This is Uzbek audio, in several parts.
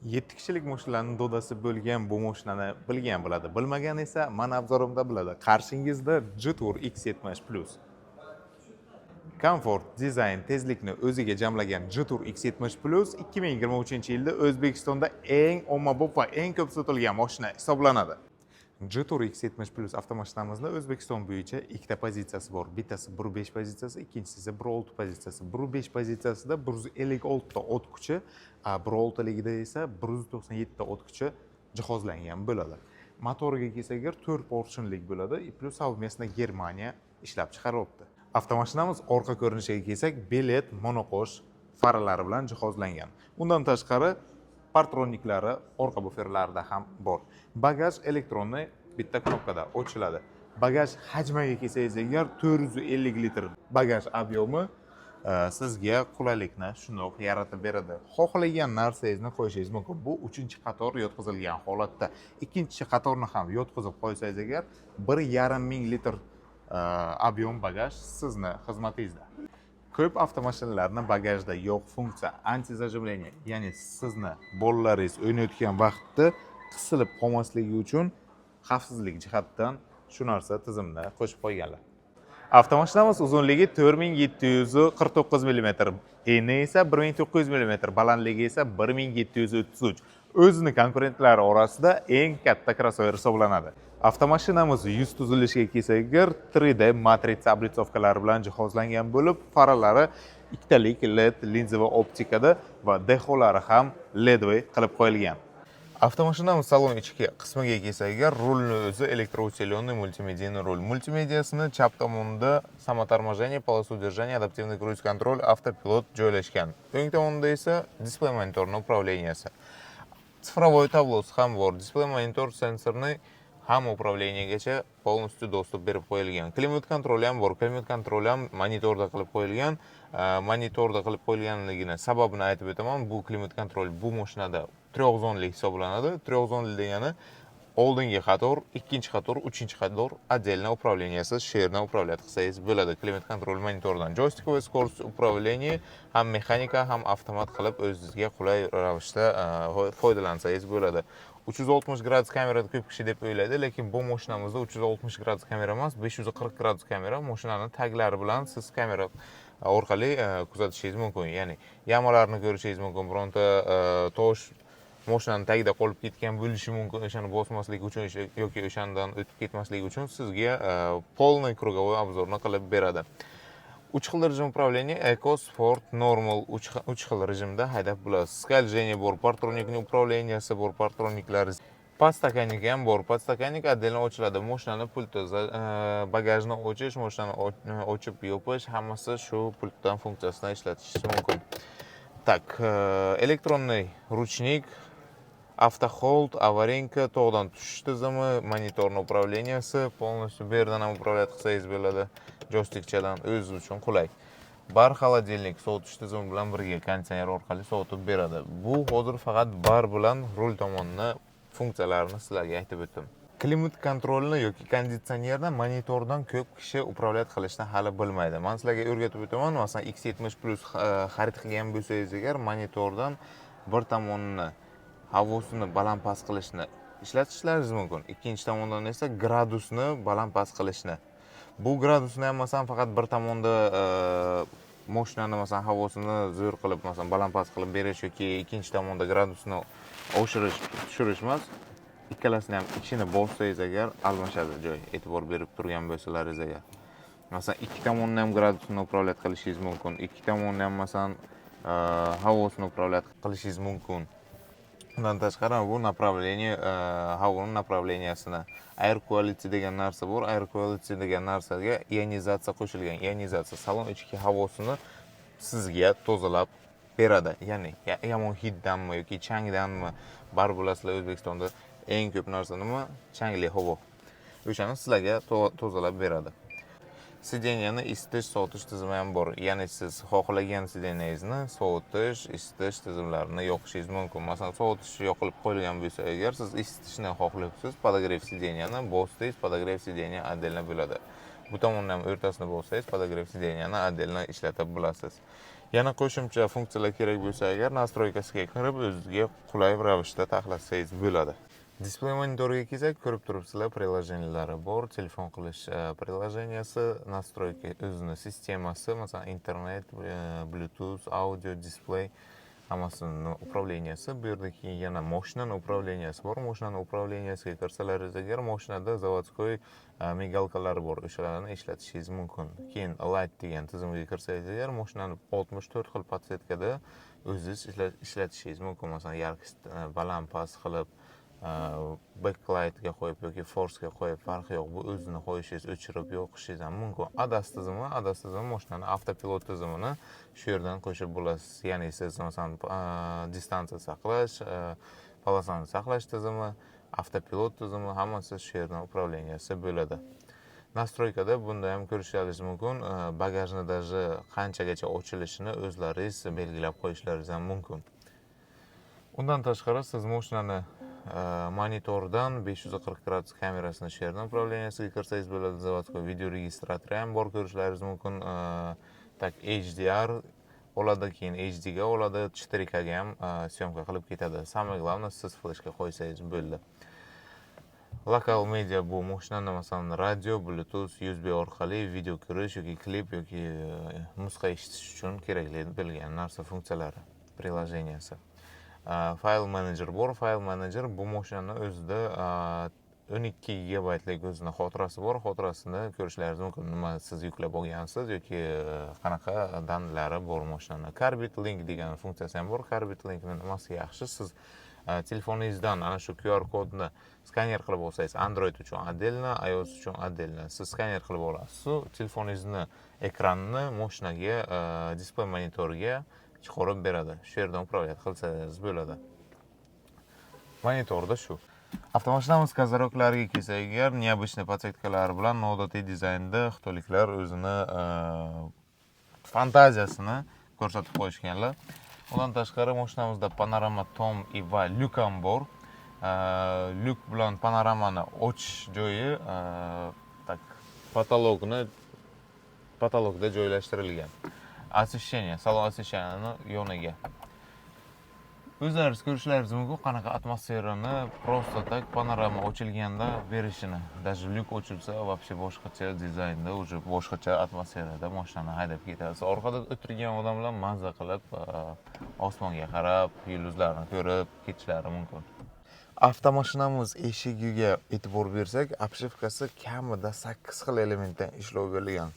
7 kishilik mashinalarning dodasi bo'lgan bu mashinani bilgan bo'ladi. Bilmagan esa mana obzorimda biladi. Qarshingizda G-Tour X70 Plus. Komfort, dizayn, tezlikni o'ziga jamlagan G-Tour X70 Plus 2023-yilda O'zbekistonda eng ommabop va eng ko'p sotilgan mashina hisoblanadi. G-Tour X70 Plus avtomashinamizda O'zbekiston bo'yicha ikkita pozitsiyasi bor. Bittasi 1.5 pozitsiyasi, ikkinchisi esa 1.6 pozitsiyasi. 1.5 pozitsiyasida 156 ta o't kuchi, 1.6 ligida esa 197 ta o't kuchi jihozlangan bo'ladi. Motoriga kelsak, 4 porshinlik bo'ladi, plus совместно Germaniya ishlab chiqaryapti. Avtomashinamiz orqa ko'rinishiga kelsak, belet, monoqosh faralari bilan jihozlangan. Undan tashqari partroniklari orqa buferlarida ham bor. Bagaj elektronniy bitta knopkada ochiladi. Bagaj hajmiga kelsangiz agar 450 litr bagaj obyomi sizga qulaylikni shundoq yaratib beradi. Xohlagan narsangizni qo'yishingiz mumkin. Bu 3-qator yotqizilgan holatda. Ikkinchi qatorni ham yotqizib qo'ysangiz agar 1,5 ming litr obyom bagaj sizni xizmatingizda. Ko'p avtomashinalarning bagajda yo'q funksiya anti zajimlение, ya'ni sizni bolalaringiz o'ynayotgan vaqtda qisilib qolmasligi uchun xavfsizlik jihatdan shu narsa tizimda qo'shib qo'yganlar. Avtomashinamiz uzunligi 4749 mm, eni esa 1900 mm, balandligi esa 1733. O'zini konkurentlari orasida eng katta crossover hisoblanadi. Avtomashinamiz yuz tuzilishiga kelsak, 3D matritsa oblitsovkalari bilan jihozlangan bo'lib, faralari ikkitalik LED linza va optikada va deholari ham ledviy qilib qo'yilgan. Avtomashinamiz salon ichki qismiga kelsak, rulni o'zi elektrousиленный multimediaный rul. Multimediasini chap tomonda samoторможение, полоса удержания, adaptivniy kruiz kontrol, avtopilot joylashgan. O'ng tomonda esa displey monitorning upravleniyasi. Sifrovoy tablosi ham bor. Displey monitor sensorni ham upravleniyaga полностью dostуп berib qo'yilgan. Klimat kontroli ham bor. Klimat kontroli ham monitorda qilib qo'yilgan. Monitorda qilib qo'yilganligini sababini aytib o'taman. Bu klimat kontrol bu mashinada 3 zonli hisoblanadi. 3 zonli degani oldingi qator, ikkinchi qator, uchinchi qator отдельно управленияsiz sherni upravlat qilsangiz bo'ladi. Klimat kontrol monitordan joystick va скорость управления ham mexanika ham avtomat qilib o'zingizga qulay ravishda foydalansangiz bo'ladi. 360 gradus kamerada ko'p kishi deb o'ylaydi, lekin bu mashinamizda 360 gradus kamera emas, 540 gradus kamera. Mashinaning taglari bilan siz kamera orqali kuzatishingiz mumkin. Ya'ni yamalarni ko'rishingiz mumkin. Bironta tosh mashinaning tagida qolib ketgan bo'lishi mumkin. O'shani bosmaslik uchun yoki o'shandan o'tib ketmaslik uchun sizga полный круговой obzorni qilib beradi. 3 xil rejim управления, Eco, Sport, Normal 3 xil rejimda haydab bo'lasiz. Скольжение bor, partronikning upravleniyasi bor, partroniklari. Podstakanik ham bor. Podstakanik отдельно ochiladi. Mashinani pulti, bagajni ochish, mashinani ochib yopish, hammasi shu pultdan funksiyasini ishlatishingiz mumkin. Tak, elektronniy ruchnik, avtohold, avarinka, tog'dan tushish tizimi, monitorning upravleniyasi, полностью bu yerdan ham upravlat qilsangiz bo'ladi. Joystickchadan o'zi uchun qulay. Bar холодильник sovutish tizimi bilan birga konditsioner orqali sovutib beradi. Bu hozir faqat bar bilan rul tomonidan funksiyalarini sizlarga aytib o'tdim. Klimat kontrolni yoki konditsionerni monitordan ko'p kishi upravlat qilishni hali bilmaydi. Men sizlarga o'rgatib o'taman. Masalan, X70 Plus xarid qilgan bo'lsangiz agar monitordan bir tomonini havosini baland-past qilishni ishlatishlaringiz mumkin. Ikkinchi tomondan esa gradusni baland-past qilishni. Bu gradusni ham masalan faqat bir tomonda mashinani masalan havosini zo'r qilib, masalan baland-past qilib berish yoki ikkinchi tomonda gradusni oshirish, tushirish emas. Ikkalasini ham ichini bossangiz agar almashadi joy. E'tibor berib turgan bo'lsalaringiz agar. Masalan, ikki tomonni ham gradusini upravlat qilishingiz mumkin. Ikki tomonni ham masalan havosini upravlat qilishingiz mumkin. Undan tashqari bu направление, havoning направлениясini air quality degan narsa bor. Air quality degan narsaga ionizatsiya qo'shilgan. Ionizatsiya salon ichki havosini sizga tozalab beradi. Ya'ni yomon hiddanmi yoki changdanmi, bar bilasizlar O'zbekistonda eng ko'p narsa nima? Changli havo. O'shani sizlarga tozalab beradi. Sideniyani isitish, sovutish tizimi ham bor. Ya'ni siz xohlagan sideniyangizni sovutish, isitish tizimlarini yoqishingiz mumkin. Masalan, sovutish yoqilib qo'yilgan bo'lsa agar siz isitishni xohlaysiz, podogrev sideniyani bossangiz, podogrev sideniya отдельно bo'ladi. Bu tomondan ham o'rtasini bossangiz, podogrev sideniyani отдельно ishlatib bo'lasiz. Yana qo'shimcha funksiyalar kerak bo'lsa agar nastroykasiga kirib o'zingizga qulay ravishda taxlasangiz bo'ladi. Displey monitoriga kelsak, ko'rib turibsizlar, приложениялari bor, telefon qilish приложенияsi, настройка o'zini sistemasi, masalan, internet, Bluetooth, audio, display hammasini upravleniyasi. Bu yerda keyin yana mashinani upravleniyasi bor. Mashinani upravleniyasiga kirsalaringiz agar mashinada zavodskoy migalkalari bor, o'shalarni ishlatishingiz mumkin. Keyin light degan tizimga kirsangiz agar mashinani 64 xil podsetkada o'zingiz ishlatishingiz mumkin. Masalan, yarkost baland past qilib backlightga qo'yib yoki force'ga qo'yib farqi yo'q. Bu o'zini qo'yishingiz, o'chirib yo'qishingiz ham mumkin. ADAS tizimi mashinani avtopilot tizimini shu yerdan qo'shib bo'lasiz. Ya'ni siz masalan distansiya saqlash, polosani saqlash tizimi, avtopilot tizimi hammasi shu yerdan upravleniyasi bo'ladi. Nastroykada bunda ham ko'rishingiz mumkin. Bagajni даже qanchagacha ochilishini o'zlaringiz belgilab qo'yishlaringiz ham mumkin. Undan tashqari siz mashinani monitordan 540 gradus kamerasini shu yerdan upravleniyasiga kirsangiz bo'ladi. Zavodskoy video registratori ham bor, ko'rishlaringiz mumkin. Tak HDR oladi, keyin HD ga oladi, 4K ga ham syomka qilib ketadi. Самое главное, siz flashga qo'ysangiz bo'ldi. Lokal media bu mashinani masalan radio, Bluetooth, USB orqali video ko'rish yoki klip yoki musiqa eshitish uchun kerakli bo'lgan narsa funksiyalari, приложенияsi. File manager bor. File manager bu mashinani o'zida 12 gigabaytlik o'zini xotirasi bor. Xotirasini ko'rishlaringiz mumkin. Nima siz yuklab olgansiz yoki qanaqa danlari bor mashinani. Carbit link degan funksiyasi ham bor. Carbit linkning nimasi yaxshi? Siz telefoningizdan ana shu QR kodni skaner qilib olsangiz, Android uchun отдельно, iOS uchun отдельно. Siz skaner qilib olasiz. Telefoningizni ekranini mashinaga, displey monitoriga chiqarib beradi. Shu yerdan upravliyat qilsangiz bo'ladi. Monitorda shu. Avtomashinamiz kazaroklariga kelsak agar, необычный podsetkalari bilan noodatiy dizaynda xitoyliklar o'zini fantaziyasini ko'rsatib qo'yishganlar. Undan tashqari mashinamizda panorama tom va lyuk ham bor. Lyuk bilan panoramani ochish joyi patologda joylashtirilgan. Освещение, salon освещениyaning yoniga. O'zlaringiz ko'rishlaringiz mumkin qanaqa atmosferani просто tak panorama ochilganda berishini. Даже lyuk ochilsa, вообще boshqacha dizaynda, уже boshqacha atmosferada mashinani haydab ketasiz. Orqada o'tirgan odamlar mazza qilib, osmonga qarab, yulduzlarni ko'rib ketishlari mumkin. Avtomashinamiz eshigiga e'tibor bersak, obshivkasi kamida 8 xil elementdan ishlov berilgan.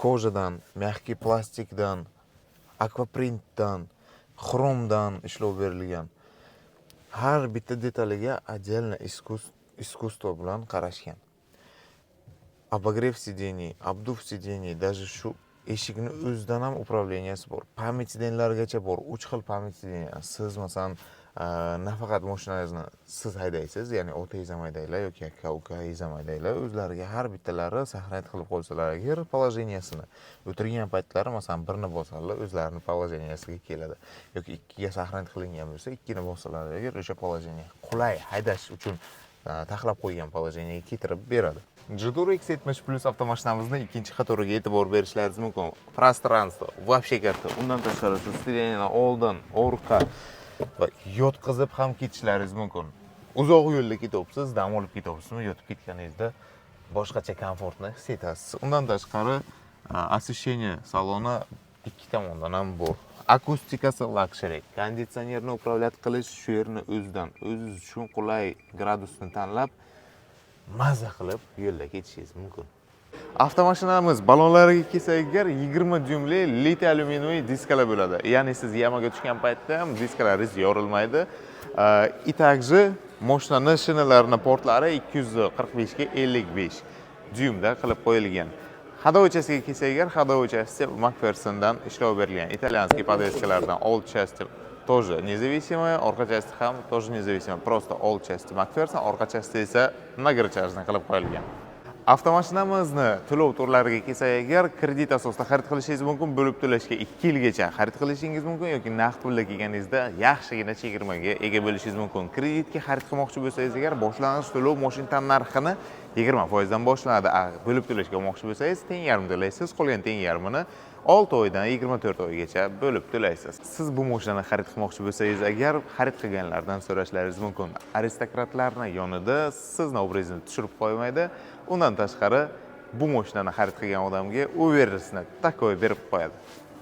Kojadan, mягкий plastikdan, akvaprintdan, xromdan ishlov berilgan. Har bitta detaliga отдельно искусство bilan qarashgan. Обогрев сидений, обдув сидений, даже shu eshikni o'zidan ham upravleniyasi bor. Pamять sidenlargacha bor. 3 xil pamять sideniya. Siz masalan nafaqat mashinangizni siz haydaysiz, ya'ni otangiz ham haydaylar yoki aka ukangiz ham haydaylar, o'zlariga har bittalari saqlanib qilib qo'ysalar agar положениесini o'tirgan paytlari masalan birni bossalar o'zlarining положениесiga keladi. Yoki ikkiga saqlanib qilingan bo'lsa, ikkini bossalar agar o'sha положение qulay haydash uchun taxlab qo'ygan положениеga keltirib beradi. Jetur X70 Plus avtomashinamizning ikkinchi qatoriga e'tibor berishlaringiz mumkin. Пространство вообще katta. Undan tashqari sideniyaning oldin, orqa va yotqizib ham ketishlaringiz mumkin. Uzoq yo'lda ketyapsiz, dam olib ketyapsizmi, yotib ketganingizda boshqacha komfortni his etasiz. Undan tashqari освещение saloni ikki tomondan ham bor. Akustikasi luxury. Konditsionerni upravliyat qilish shu yerni o'zingiz uchun qulay gradusni tanlab mazza qilib yo'lda ketishingiz mumkin. Avtomashinamiz balonlariga kelsak agar 20 dyumli litiy alyuminiy diskalar bo'ladi. Ya'ni siz yamaga tushgan paytda ham diskalaringiz yorilmaydi. И также mashinaning shinalarining portlari 245 ga 55 dyumda qilib qo'yilgan. Ходовочasiga kelsak agar, ходовочasi McPhersondan ishlov berilgan. Italyanskiy podeskalardan old части тоже независимая, orqa части ham тоже независимая. Просто old части McPherson, orqa части esa nagirchajdan qilib qo'yilgan. Avtomashinamizni to'lov turlariga kelsak agar, kredit asosida xarid qilishingiz mumkin, bo'lib to'lashga 2 yilgacha xarid qilishingiz mumkin yoki naqd pulda kelganingizda yaxshigina chegirmaga ega bo'lishingiz mumkin. Kreditga xarid qilmoqchi bo'lsangiz agar, boshlang'ich to'lov mashina narxini 20% dan boshlanadi. Bo'lib to'lashga olmoqchi bo'lsangiz, teng yarim to'laysiz, qolgan teng yarmini 6 oydan 24 oygacha bo'lib to'laysiz. Siz bu mashinani xarid qilmoqchi bo'lsangiz, agar xarid qilganlardan so'rashlaringiz mumkin. Aristokratlarni yonida sizni obrazingizni tushirib qo'ymaydi. Undan tashqari bu mashinani xarid qilgan odamga Uber'ni takoy berib qo'yadi.